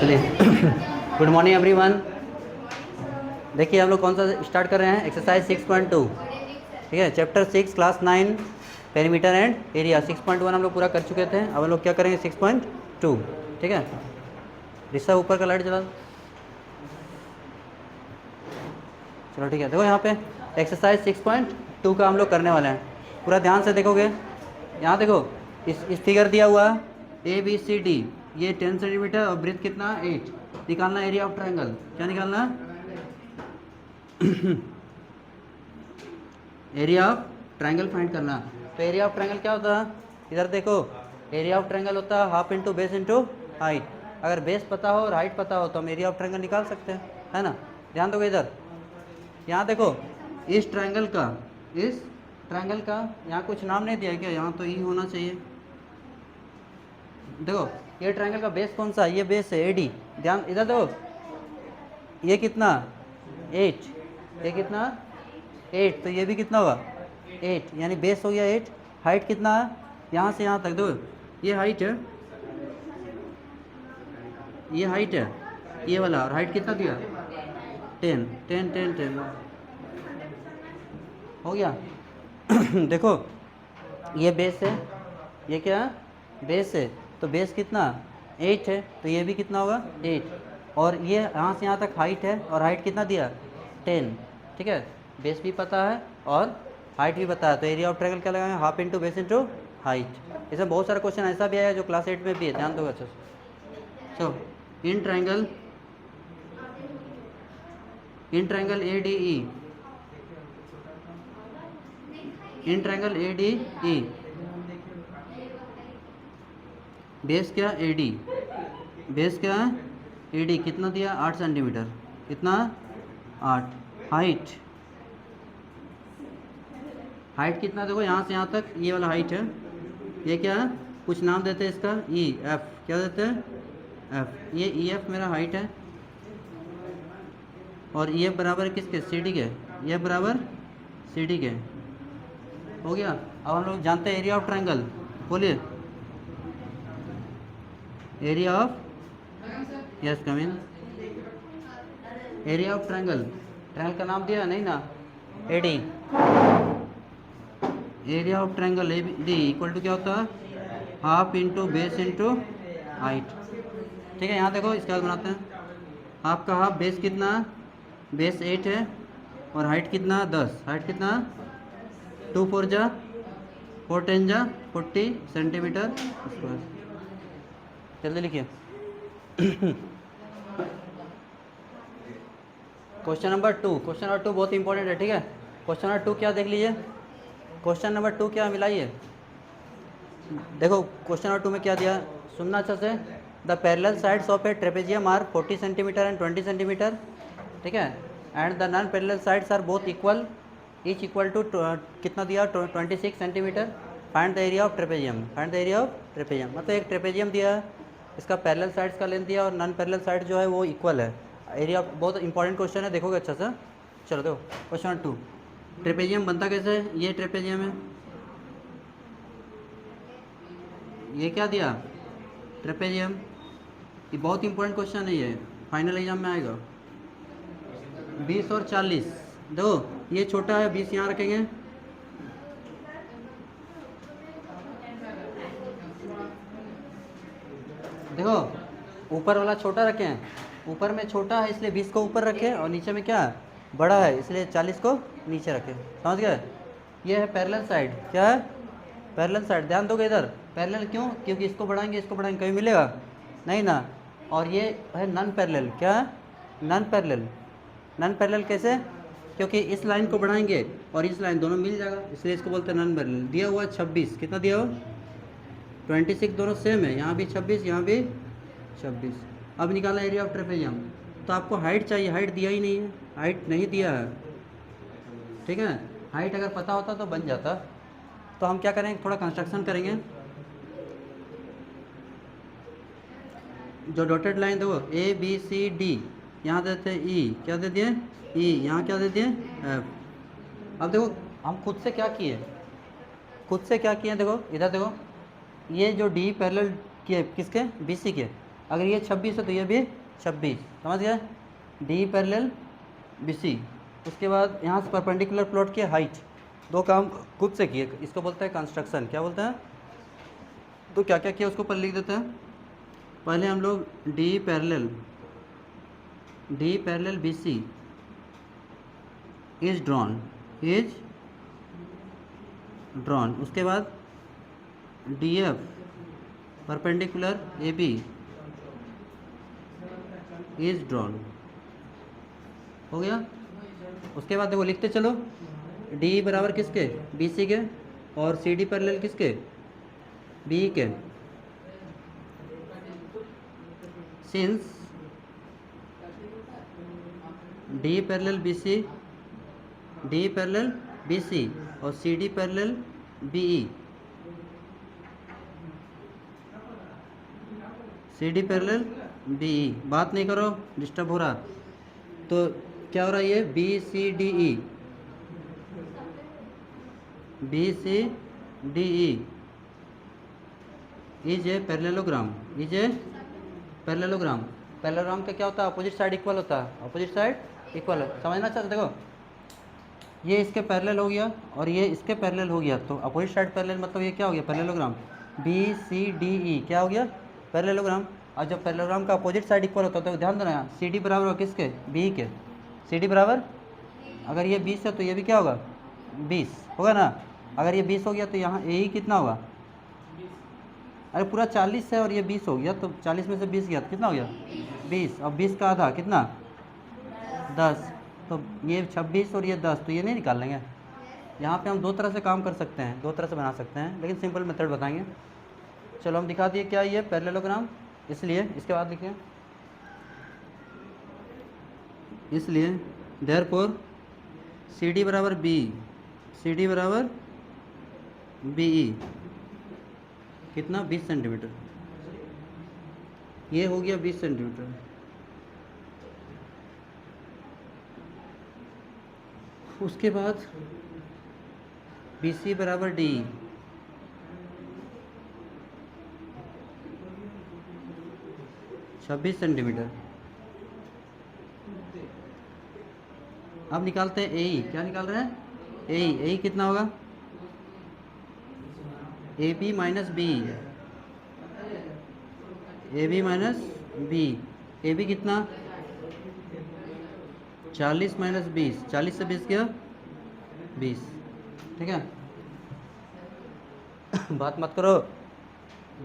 चलिए good morning everyone. देखिए हम लोग कौन सा स्टार्ट कर रहे हैं, एक्सरसाइज 6.2। ठीक है, chapter 6 class 9 perimeter and area. 6.1 हम लोग पूरा कर चुके थे। अब हम लोग क्या करेंगे 6.2। ठीक है, रिश्ता ऊपर का लाइट जला दो। चलो ठीक है, देखो यहाँ पे एक्सरसाइज 6.2 का हम लोग करने वाले हैं। पूरा ध्यान से देखोगे, यहाँ देखो इस फिगर दिया हुआ ABCD, ये 10 सेंटीमीटर और ब्रेथ कितना 8। निकालना एरिया ऑफ ट्रायंगल। क्या निकालना? एरिया ऑफ ट्रायंगल फाइंड करना। तो एरिया ऑफ ट्रायंगल क्या होता है, इधर देखो, एरिया ऑफ ट्रायंगल होता है half into base into height. अगर बेस पता हो और हाइट पता हो तो हम एरिया ऑफ ट्रायंगल निकाल सकते हैं, है ना। ध्यान दोगे इधर, यहाँ देखो इस ट्रायंगल का यहाँ कुछ नाम नहीं दिया क्या? यहाँ तो ई होना चाहिए। देखो ये ट्रायंगल का बेस कौन सा है? ये बेस है AD। ध्यान इधर देखो, ये कितना 8, ये कितना 8, तो ये भी कितना होगा 8, यानी बेस हो गया 8। हाइट कितना है यहाँ से यहाँ तक? देखो ये हाइट है, ये हाइट है ये वाला, और हाइट कितना दिया 10 10 10 10 हो गया। देखो ये बेस है, ये क्या है बेस है, तो बेस कितना 8 है, तो ये भी कितना होगा 8। और ये यहाँ से यहाँ तक हाइट है, और हाइट कितना दिया 10। ठीक है, बेस भी पता है और हाइट भी पता है, तो एरिया ऑफ ट्रायंगल क्या लगाएंगे? Half into base into height. इसमें बहुत सारा क्वेश्चन ऐसा भी आया जो क्लास 8 में भी है, ध्यान दो अच्छा से। So in triangle ADE, in triangle ADE base क्या AD, बेस क्या है AD, कितना दिया 8 सेंटीमीटर, कितना 8। हाइट कितना देखो यहाँ से यहाँ तक ये वाला हाइट है, ये क्या है कुछ नाम देते हैं इसका EF, क्या देते हैं F। ये EF मेरा हाइट है, और EF बराबर किसके? CD के। EF बराबर CD के। हो गया। अब हम लोग जानते हैं एरिया ऑफ ट्रायंगल, बोलिए area of, yes come in, area of triangle. Triangle का नाम दिया नहीं ना, AD। Area of triangle AD equal to क्या होता है? Half into base into height. ठीक है, यहाँ देखो इसके बाद बनाते हैं। हाफ का हाफ, बेस कितना, बेस 8 है, और हाइट कितना 10। हाइट कितना 2 4 जा 4 10 जा 40 सेंटीमीटर स्क्वायर। जल्दी लिखिए। क्वेश्चन नंबर 2 बहुत इंपॉर्टेंट है। ठीक है, क्वेश्चन नंबर 2 क्या देख लीजिए। क्वेश्चन नंबर 2 क्या मिलाइए, देखो क्वेश्चन नंबर 2 में क्या दिया, सुनना अच्छा से। The parallel sides of a trapezium are 40 centimetre and 20 centimetre. ठीक है, and the non parallel sides are both equal, each equal to कितना दिया 26 centimetre. Find the area of trapezium, find the area of trapezium. मतलब एक trapezium दिया है, इसका parallel sides का लेंथ दिया, और नॉन पैरेलल साइड जो है वो इक्वल है। एरिया बहुत इंपॉर्टेंट क्वेश्चन है, देखोगे अच्छा से। चलो देखो क्वेश्चन नंबर 2, ट्रेपेजियम बनता कैसे है? ये ट्रेपेजियम है, ये क्या दिया ट्रेपेजियम। ये बहुत इंपॉर्टेंट क्वेश्चन है, ये फाइनल एग्जाम में आएगा। 20 और 40, देखो ये छोटा है, 20 यहाँ रखेंगे, देखो ऊपर वाला छोटा रखे हैं, ऊपर में छोटा है इसलिए 20 को ऊपर रखे, और नीचे में क्या बड़ा है इसलिए 40 को नीचे रखे। समझ गए? ये है पैरेलल साइड। क्या है? Parallel side. ध्यान दोगे इधर, पैरेलल क्यों? क्योंकि इसको बढ़ाएंगे कभी मिलेगा नहीं ना। और ये है नॉन पैरेलल। क्या है? Non parallel. नॉन पैरेलल कैसे? क्योंकि इस लाइन को बढ़ाएंगे और इस लाइन दोनों मिल जाएगा, इसलिए इसको बोलते हैं नॉन पैरेलल। दिया हुआ 26, कितना दिया हो 26, दोनों सेम है, यहाँ भी 26 यहाँ भी 26। अब निकाला एरिया ऑफ ट्रेपेजियम, तो आपको हाइट चाहिए, हाइट दिया ही नहीं है, हाइट नहीं दिया है। ठीक है, हाइट अगर पता होता तो बन जाता। तो हम क्या करेंगे, थोड़ा कंस्ट्रक्शन करेंगे। जो डॉटेड लाइन देखो ABCD, यहाँ देते हैं E, क्या दे दिए E, यहाँ क्या दे दिए F। अब देखो हम खुद से क्या किए, देखो इधर देखो, ये जो D पैरेलल किए किसके BC के, अगर ये 26 है तो ये भी 26, समझ गए। D parallel B C. उसके बाद यहाँ से परपेंडिकुलर प्लॉट की हाइट, दो काम खुद से किए, इसको बोलते हैं कंस्ट्रक्शन। क्या बोलते हैं? तो क्या क्या किया उसको पर लिख देते हैं। पहले हम लोग D parallel B C is drawn, उसके बाद D F perpendicular A B is drawn, हो गया। उसके बाद देखो लिखते चलो, डी बराबर किसके? बी सी के, और सी डी पैरेलल किसके? बी के। Since D parallel B C और C D parallel B E, C D parallel B E, बात नहीं करो डिस्टर्ब हो रहा। तो क्या हो रहा है? ये B C D E, B C D E is a parallelogram, parallelogram का क्या होता है? अपोजिट साइड इक्वल होता है, अपोजिट साइड इक्वल है। समझना चाहते? देखो ये इसके पैरेलल हो गया और ये इसके पैरेलल हो गया, तो अपोजिट साइड पैरेलल मतलब ये क्या हो गया? Parallelogram. B C D E क्या हो गया? पैरेललोग्राम। और जब पैरेललोग्राम का अपोजिट साइड इक्वल होता है तो ध्यान देना, सी डी बराबर हो किसके? बी के। सी डी बराबर, अगर ये 20 है तो ये भी क्या होगा? 20 होगा ना। अगर ये 20 हो गया तो यहाँ ए ही कितना होगा? अरे पूरा 40 है और ये 20 हो गया, तो 40 में से 20 गया तो कितना हो गया? 20। और 20 का आधा कितना? 10। तो ये 26 और ये 10, तो ये नहीं निकाल लेंगे। यहाँ पे हम दो तरह से काम कर सकते हैं, दो तरह से बना सकते हैं, लेकिन सिंपल मेथड बताएंगे। चलो हम दिखा दिए क्या ये पैरेललोग्राम, इसलिए इसके बाद लिखें, इसलिए देयरफॉर सी डी बराबर बी, सी डी बराबर बी ई कितना? 20 सेंटीमीटर। ये हो गया 20 सेंटीमीटर। उसके बाद बी सी बराबर डी, 26 सेंटीमीटर। अब निकालते हैं ए, क्या निकाल रहे हैं? ए कितना होगा? A B minus B, A B minus B. A B कितना? 40 माइनस 20, 40 से 20 गया 20, ठीक है। बात मत करो,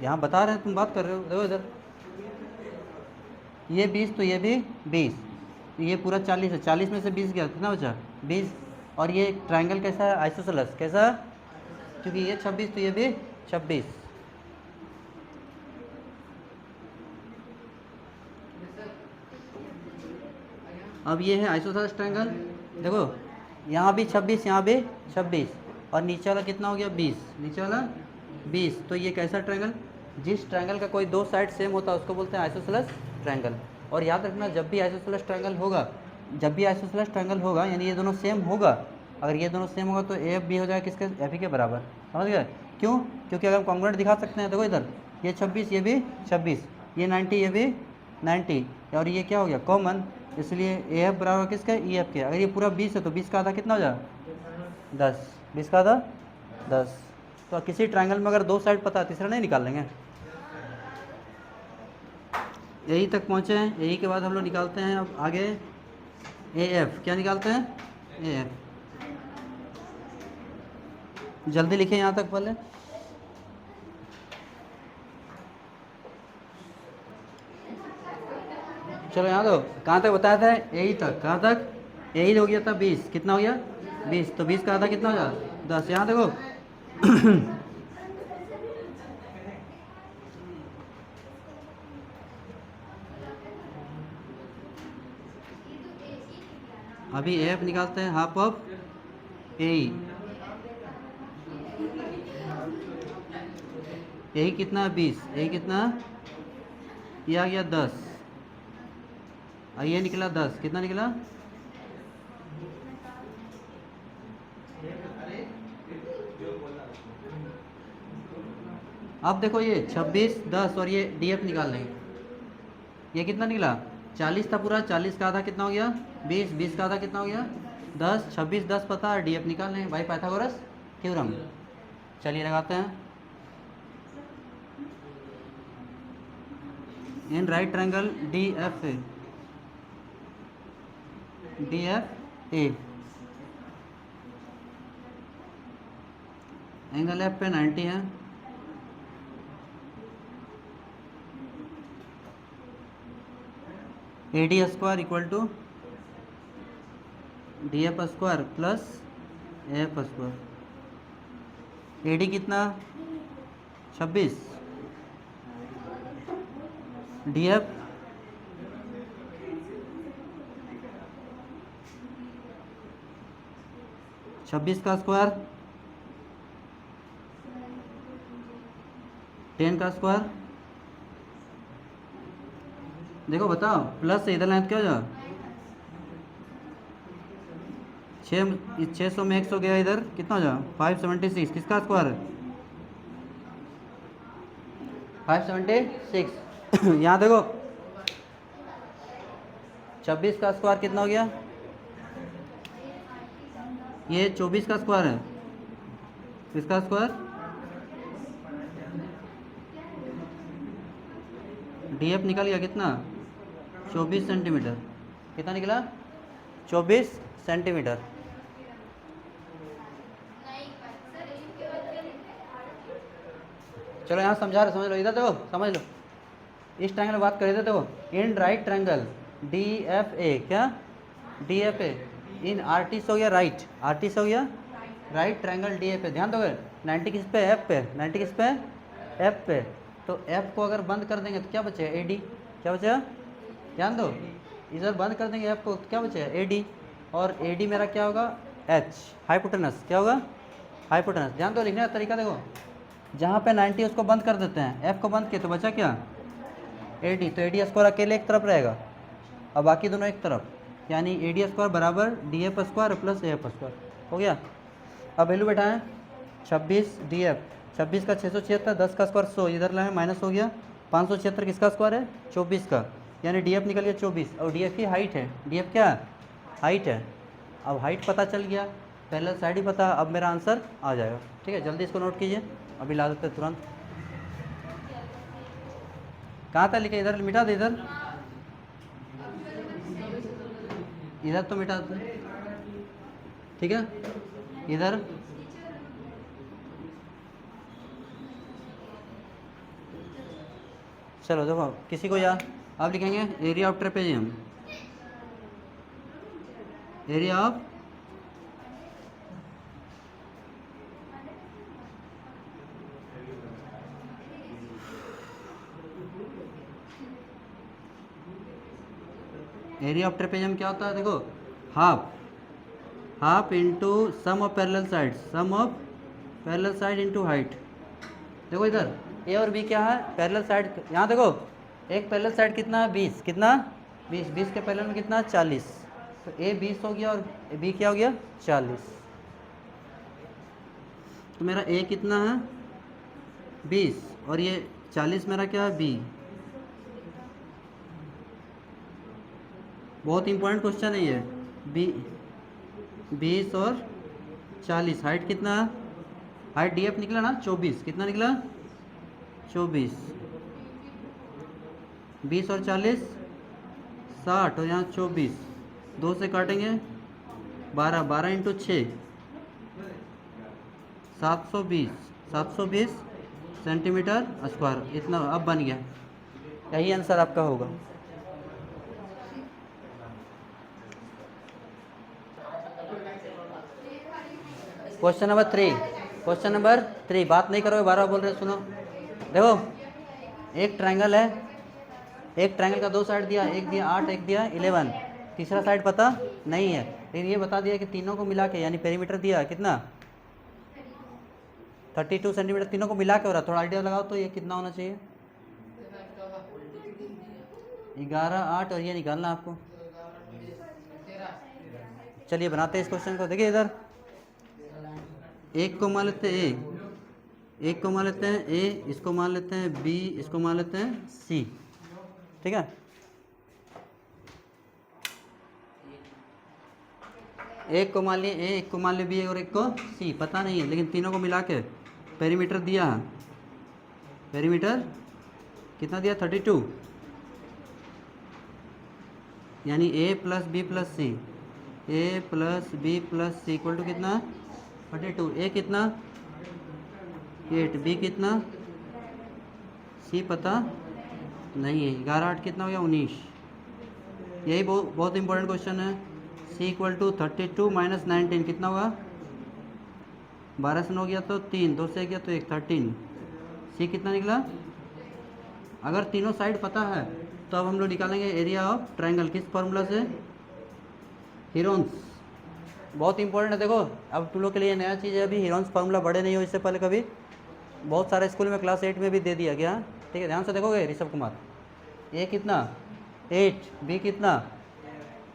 यहाँ बता रहे हैं तुम बात कर रहे हो। देखो इधर, ये 20 तो ये भी 20, तो ये पूरा 40 है, 40 में से 20 गया कितना बचा? 20। और ये ट्रायंगल कैसा है? आइसोसेलेस। कैसा? क्योंकि ये 26 तो ये भी 26। अब ये है आइसोसेलेस ट्रायंगल। देखो यहाँ भी 26, यहाँ भी 26, और नीचे वाला कितना हो गया? 20, नीचे वाला 20। तो ये कैसा ट्रायंगल? जिस ट्रायंगल का कोई दो साइड सेम होता है उसको बोलते हैं आइसोसेलेस ट्रायंगल। और याद रखना, जब भी आइसोसेलेस ट्रायंगल होगा, यानी ये दोनों सेम होगा, अगर ये दोनों सेम होगा तो ए एफ बी हो जाएगा किसके? एफ ई के बराबर। समझ गए? क्यों? क्योंकि अगर हम कॉन्ग्रुएंट दिखा सकते हैं। देखो इधर, ये 26, ये भी 26, ये 90, ये भी 90, और ये क्या हो गया? कॉमन। इसलिए ए एफ बराबर किसका? ई एफ के। अगर ये पूरा 20 है तो 20 का आधा कितना हो जाएगा? 10। 20 का आधा 10। तो किसी ट्रायंगल में अगर दो साइड पता है, तीसरा नहीं निकाल लेंगे। यही तक पहुँचे हैं। यही के बाद हम लोग निकालते हैं अब आगे ए एफ। क्या निकालते हैं? A F. जल्दी लिखें यहाँ तक पहले। चलो यहाँ दो, कहाँ तक बताया था? यही तक। कहाँ तक? यही हो गया था 20, कितना हो गया? 20। तो 20 का आधा कितना हो गया? 10। यहाँ देखो अभी एफ निकालते हैं, हाफ ऑफ ए। यही कितना है? 20। यही कितना? ये आ गया 10, और ये निकला 10। कितना निकला? अब देखो ये 26, 10 और ये डी एफ निकाल लेंगे। ये कितना निकला 40 था पूरा, 40 का आधा कितना हो गया 20, 20 का आधा कितना हो गया 10, 26, 10 पता है डीएफ निकालने हैं भाई, पाइथागोरस थ्योरम। चलिए लगाते हैं। In right triangle D F A angle F पे 90 है, A D square equal to D F square plus F square. A D कितना 26, डी एफ 26 का स्क्वायर 10 का स्क्वायर। देखो बताओ प्लस से इधर लेंथ क्या हो जाएगा 600 में 100 गया, इधर कितना हो जाएगा 576, किसका स्क्वायर है 576। यहाँ देखो 26 का स्क्वायर कितना हो गया, ये 24 का स्क्वायर है, किसका स्क्वायर डीएफ निकल गया कितना 24 सेंटीमीटर, कितना निकला 24 सेंटीमीटर। चलो यहाँ समझा रहे, समझ लो, इधर देखो समझ लो, इस ट्रायंगल बात कर रहे थे। देखो इन right triangle D F A, क्या डी एफ ए इन आर टी से हो गया राइट, आर टी से हो गया right triangle D F A. ध्यान दोगे 90 किस पे एफ पे, 90 किस पे एफ पे, तो एफ को अगर बंद कर देंगे तो क्या बचेगा ए डी, क्या बचेगा ध्यान दो, इधर बंद कर देंगे एफ को तो क्या बचेगा ए डी, और ए डी मेरा क्या होगा एच हाइपोटेनस, क्या होगा हाइपोटेनस। ध्यान दो लिखने का तरीका देखो, जहाँ पे 90 उसको बंद कर देते हैं, एफ को बंद किए तो बचा क्या ए डी, तो ए डी स्क्वायर अकेले एक तरफ रहेगा और बाकी दोनों एक तरफ, यानी ए डी स्क्वायर बराबर D F square plus A F square हो गया। अब वैल्यू बैठाएं 26 डी एफ, 26 का 676, 10 का स्क्वायर 100, इधर लाए माइनस हो गया 576, किसका स्क्वायर है 24 का, यानी डी एफ निकल गया 24, और डी एफ की हाइट है, डी एफ क्या हाइट है। अब हाइट पता चल गया, पहले साइड ही पता, अब मेरा आंसर आ जाएगा। ठीक है जल्दी इसको नोट कीजिए, अभी ला देते तुरंत। कहाँ था लिखे, इधर मिटा दे, इधर इधर तो मिटा दो, ठीक है इधर चलो देखो किसी को याद, आप लिखेंगे area of trapezium, area of area of trapezium क्या होता है, देखो half into sum of parallel sides, sum of parallel side into height. देखो इधर ए और बी क्या है पैरेलल साइड, यहाँ देखो एक पैरेलल साइड कितना है 20, कितना 20, 20 के पैरेलल में कितना 40, तो ए 20 हो गया और बी क्या हो गया 40, तो मेरा ए कितना है 20 और ये 40 मेरा क्या है बी। बहुत इंपॉर्टेंट क्वेश्चन है ये, बी 20 और 40, हाइट कितना, हाइट डी एफ निकला ना 24, कितना निकला 24, 20 और 40 60, और यहाँ 24, 2 से काटेंगे 12, 12 इंटू 6 720 सेंटीमीटर स्क्वायर, इतना अब बन गया, यही आंसर आपका होगा। क्वेश्चन नंबर 3, क्वेश्चन नंबर 3, बात नहीं करोगे, बार बार बोल रहे हो, सुनो। देखो एक ट्रायंगल है, एक ट्रायंगल का 2 साइड दिया, एक दिया 8, एक दिया 11, तीसरा साइड पता नहीं है, लेकिन ये बता दिया कि तीनों को मिला के, यानी पेरीमीटर दिया कितना 32 सेंटीमीटर, तीनों को मिला के हो रहा, थोड़ा आइडिया लगाओ तो ये कितना होना चाहिए 11, 8, और ये निकालना आपको। चलिए बनाते हैं इस क्वेश्चन को। देखिए इधर एक को मान लेते हैं ए, एक को मान लेते हैं ए, इसको मान लेते हैं बी, इसको मान लेते हैं सी, ठीक है। एक को मान लिए ए, एक को मान लिए बी और एक को सी, पता नहीं है, लेकिन तीनों को मिला के पेरीमीटर दिया है। पेरीमीटर कितना दिया? 32, यानी A plus B plus C, A plus B plus C equal to कितना? 32। ए कितना? 8, बी कितना? सी पता नहीं है। 11 8 कितना हो गया? 19। यही बहुत इंपॉर्टेंट क्वेश्चन है। सी इक्वल टू 32 माइनस 19 कितना होगा? 12 से 9 गया तो 3, 2 से गया तो 1, 13। सी कितना निकला? अगर तीनों साइड पता है तो अब हम लोग निकालेंगे एरिया ऑफ ट्रायंगल। किस फॉर्मूला से? हीरोन्स। बहुत इंपॉर्टेंट है। देखो अब तुम लोग के लिए नया चीज़ है, अभी हीरोन्स फार्मूला बड़े नहीं हो इससे पहले कभी। बहुत सारे स्कूल में क्लास 8 में भी दे दिया गया। ठीक है, ध्यान से देखोगे ऋषभ कुमार। ए कितना? 8, बी कितना?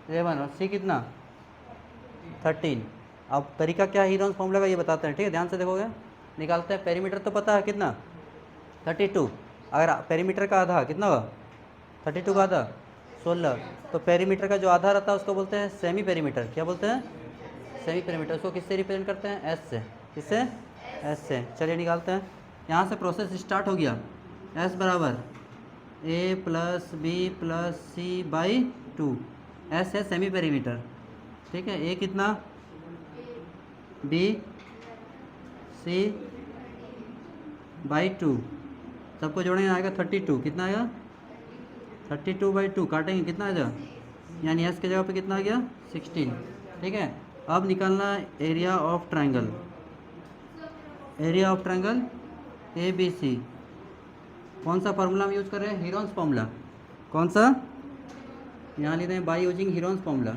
11 और सी कितना? 13। अब तरीका क्या है हीरोन्स फार्मूला का ये बताते हैं। ठीक है, ध्यान से देखोगे। निकालते हैं। पेरीमीटर तो पता है कितना? 32। अगर पेरीमीटर का आधा कितना होगा? 32 का आधा 16। तो पेरीमीटर का जो आधा रहता है उसको बोलते हैं सेमी पेरीमीटर। क्या बोलते हैं? Semi perimeter. उसको किससे रिप्रेजेंट करते हैं? एस से। किससे? एस से। चलिए निकालते हैं। यहाँ से प्रोसेस स्टार्ट हो गया। एस बराबर A plus B plus C by 2। S है सेमी पेरीमीटर। ठीक है, ए कितना? बी सी बाई 2, सबको जोड़ेंगे आएगा 32। कितना आएगा? 32/2 काटेंगे कितना आ जाएगा? यानी एस के जगह पे कितना आ गया? 16। ठीक है, अब निकालना area of triangle. Area of triangle A B C. कौन सा फार्मूला हम यूज कर रहे हैं? Heron's formula. कौन सा? यहाँ लेते हैं by using Heron's formula.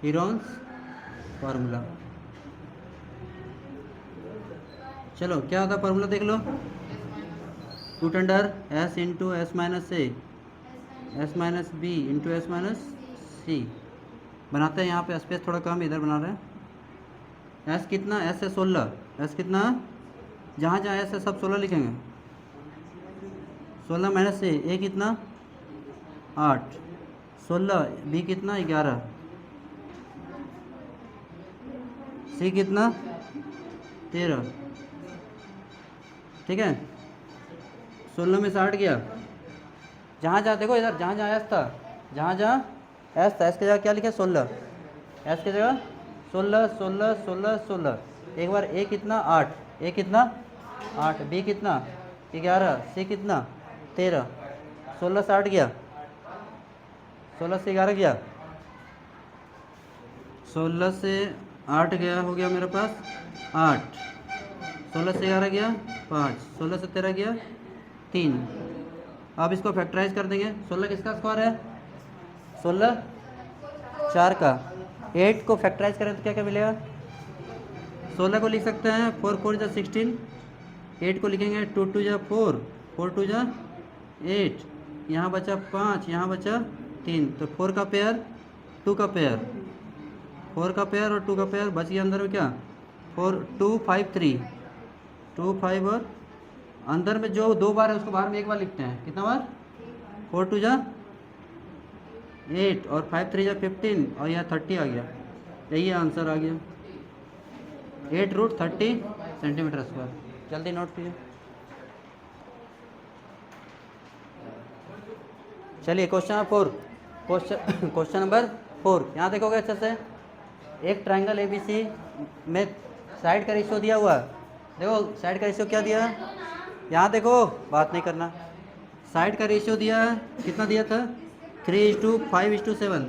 Heron's formula. चलो क्या होता है फार्मूला देख लो। Root under S into S minus A S minus B into S minus C. बनाते हैं यहाँ पे स्पेस थोड़ा कम, इधर बना रहे हैं। एस कितना? एस है 16। एस कितना? जहाँ जहाँ एस है सब 16 लिखेंगे। 16 माइनस ए कितना? 8। 16 बी कितना? 11। सी कितना? 13। ठीक है, 16 में से 8 गया। जहाँ जहाँ देखो इधर, जहाँ जहाँ एस था, जहाँ जहाँ एस था, एस की जगह क्या लिखे? 16। एस की जगह 16 16 16 16। एक बार ए कितना? 8। ए कितना? 8। बी कितना? 11। सी कितना? 13। 16 से 8 गया। 16 से 11 गया। 16 से 8 गया, हो गया मेरे पास 8। 16 से 11 गया 5। 16 से 13 गया 3। अब इसको फैक्टराइज कर देंगे। 16 किसका स्क्वायर है? 16 4 का। 8 को फैक्टराइज करें तो क्या क्या मिलेगा? 16 को लिख सकते हैं 4 4 जा 16। 8 को लिखेंगे 2 2 जा 4, 4 2 जा 8। यहाँ बचा 5, यहाँ बचा 3। तो 4 का पेयर 2 का पेयर, 4 का पेयर और 2 का पेयर बच गया। अंदर में क्या? 4 2 5 3, 2 5 और अंदर में जो 2 बार है उसको बाहर में 1 बार लिखते हैं। कितना बार? 4 2 जा 8 और 5 3 जा 15 और यहाँ 30 आ गया। यही आंसर आ गया, 8 रूट 30 सेंटीमीटर स्क्वायर। जल्दी नोट कीजिए। चलिए क्वेश्चन नंबर 4। क्वेश्चन नंबर 4 यहाँ देखोगे अच्छे से। एक ट्रायंगल एबीसी में साइड का रेशियो दिया हुआ है। देखो साइड का रेशियो क्या दिया है, यहाँ देखो, बात नहीं करना। साइड का रेशियो दिया है, कितना दिया था? 3:5:7।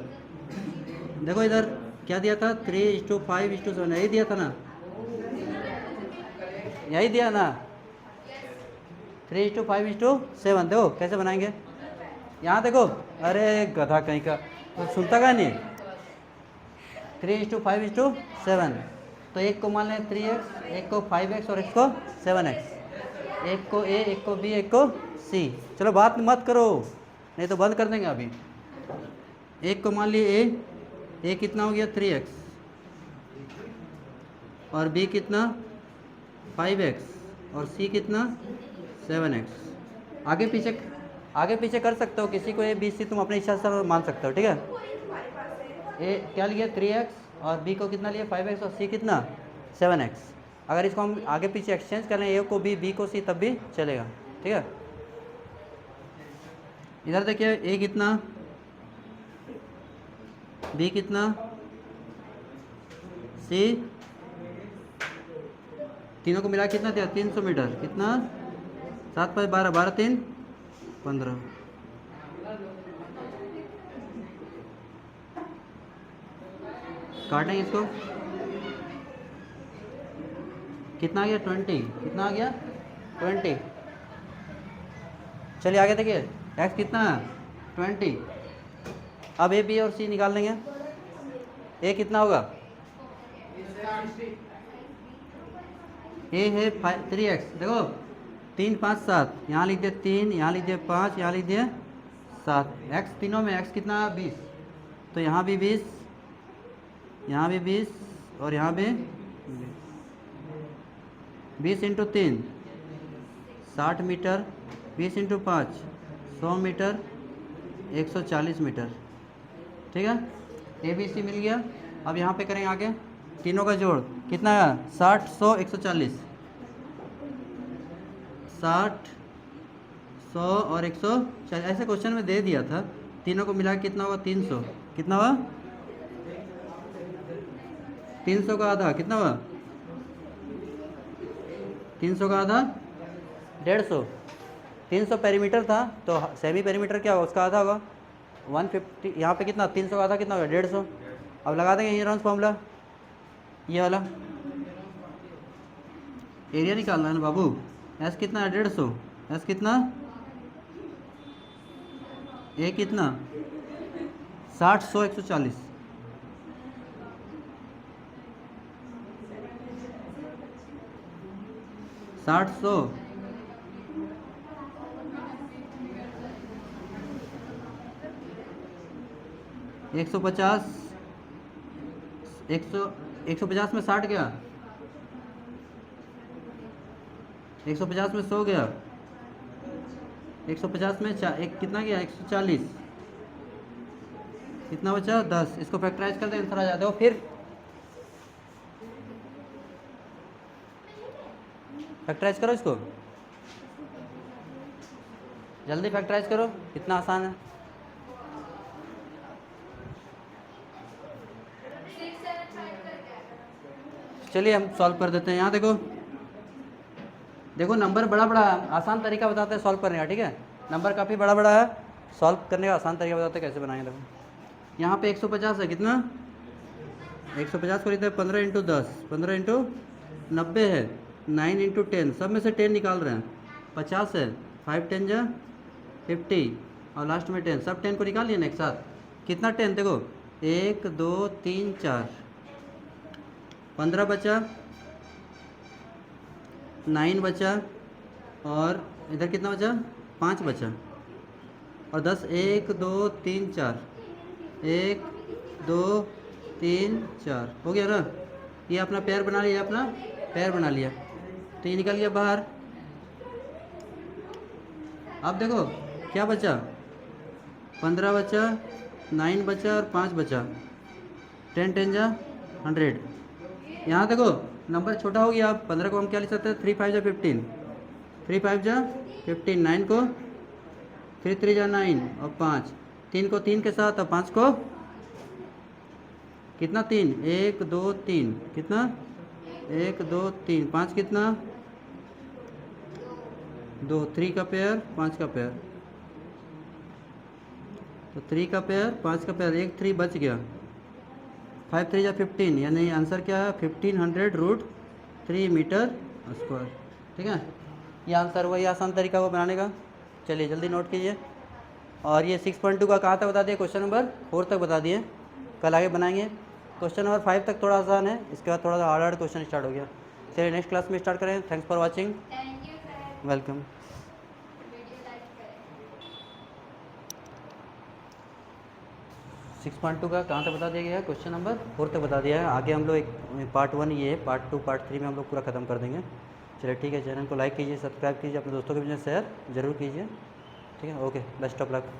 देखो इधर क्या दिया था? 3:5:7। यही दिया था ना? यही दिया ना? 3:5:7। देखो कैसे बनाएंगे। यहाँ देखो, अरे गधा कहीं का, तो सुनता का नहीं। 3:5:7। तो एक को मान लें 3x, एक को 5x और एक को 7x। एक को ए, एक को बी, एक को सी। चलो बात मत करो नहीं तो बंद कर देंगे अभी। एक को मान लिए ए कितना हो गया? 3x और बी कितना? 5x और सी कितना? 7x। आगे पीछे कर सकते हो, किसी को ए बी सी तुम अपनी इच्छा से मान सकते हो, ठीक है। ए क्या लिया 3x और बी को कितना लिया 5x और सी कितना 7x। अगर इसको हम आगे पीछे एक्सचेंज करें, ए को बी को सी, तब भी चलेगा, ठीक है। इधर देखिए ए कितना, बी कितना, सी, तीनों को मिला कितना दिया 300 मीटर, कितना 7 5 12 12 3 15। काटेंगे इसको, कितना आ गया 20, कितना आ गया 20। चलिए आगे देखिए x कितना है 20। अब ए बी और सी निकाल लेंगे। ए कितना होगा, ए है 3x, देखो 3 5 7, यहाँ लिख दिए 3, यहाँ लिख दिए 5, यहाँ लिख दिए 7। x तीनों में x कितना 20, तो यहाँ भी 20, यहाँ भी 20 और यहाँ भी 20 into 3 60 metre, 20 into 5 100 metre, 140 metre, ठीक है। ए बी सी मिल गया। अब यहाँ पे करेंगे आगे तीनों का जोड़, कितना है 60 100 140, 60 100 और 140। ऐसे क्वेश्चन में दे दिया था, तीनों को मिला कितना हुआ 300, कितना हुआ 300 का आधा कितना हुआ 300 का आधा 150। 300 पेरीमीटर था तो सेमी पेरीमीटर क्या होगा उसका आधा होगा 150। यहाँ पे कितना 300 का आधा कितना होगा 150। अब लगा देंगे हीरोन्स फॉर्मूला, ये वाला एरिया निकालना है ना बाबू। एस कितना है 150, एस कितना ए कितना 60 100 140, 60 100 150, 150 में 60 गया, 150 में 100 गया, 150 में एक कितना गया 140, कितना बचा 10। इसको फैक्टराइज कर दे आंसर आ जाते हो। फिर फैक्टराइज करो इसको, जल्दी फैक्टराइज करो, कितना आसान है। चलिए हम सॉल्व कर देते हैं। यहाँ देखो देखो नंबर बड़ा बड़ा है, आसान तरीका बताते हैं सॉल्व करने का, ठीक है। नंबर काफ़ी बड़ा बड़ा है, सॉल्व करने का आसान तरीका बताते हैं कैसे बनाएंगे। देखो यहाँ पे 150 है, कितना 150 को लिखते हैं 15 इंटू 10, 15 इंटू 90 है, 9 इंटू 10, सब में से 10 निकाल रहे हैं, 50 है, 5 10 जा 50 और लास्ट में 10, सब 10 को निकाल लिया ना एक साथ। कितना 10 देखो 1 2 3 4, 15 बचा, 9 बचा और इधर कितना बचा 5 बचा और 10 1 2 3 4, 1 2 3 4 हो गया ना। ये अपना पैर बना लिया, अपना पैर बना लिया, तो ये निकल गया बाहर। अब देखो क्या बचा 15 बचा, 9 बचा और 5 बचा, 10 10 जा 100। यहाँ देखो नंबर छोटा हो गया। अब 15 को हम क्या लिख सकते हैं 3 5 जा 15, 3 5 जा 15, 9 को 3 3 जा 9 और 5, 3 को 3 के साथ और 5 को कितना 3 1 2 3, कितना 1 2 3, 5 कितना 2, 3 का पेयर 5 का पेयर, तो 3 का पेयर 5 का पेयर, एक 3 बच गया, 5 3 या 15, यानी आंसर क्या है 1500√3 मीटर स्क्वायर, ठीक है। ये आंसर हुआ। ये आसान तरीका वो बनाने का। चलिए जल्दी नोट कीजिए। और ये 6.2 का कहाँ तक बता दिए, क्वेश्चन नंबर 4 तक बता दिए। कल आगे बनाएंगे। क्वेश्चन नंबर 5 तक थोड़ा आसान है, इसके बाद थोड़ा सा हार्ड हार्ड क्वेश्चन स्टार्ट हो गया। चलिए नेक्स्ट क्लास में स्टार्ट करें। Thanks for watching, welcome. 6.2 का कहाँ तक बता दिया गया है, क्वेश्चन नंबर 4 तक बता दिया है। आगे हम लोग एक पार्ट 1 ये है, पार्ट 2 पार्ट 3 में हम लोग पूरा ख़त्म कर देंगे। चलिए ठीक है, चैनल को लाइक कीजिए, सब्सक्राइब कीजिए, अपने दोस्तों के बीच में शेयर जरूर कीजिए। ठीक है, ओके, बेस्ट ऑफ लक।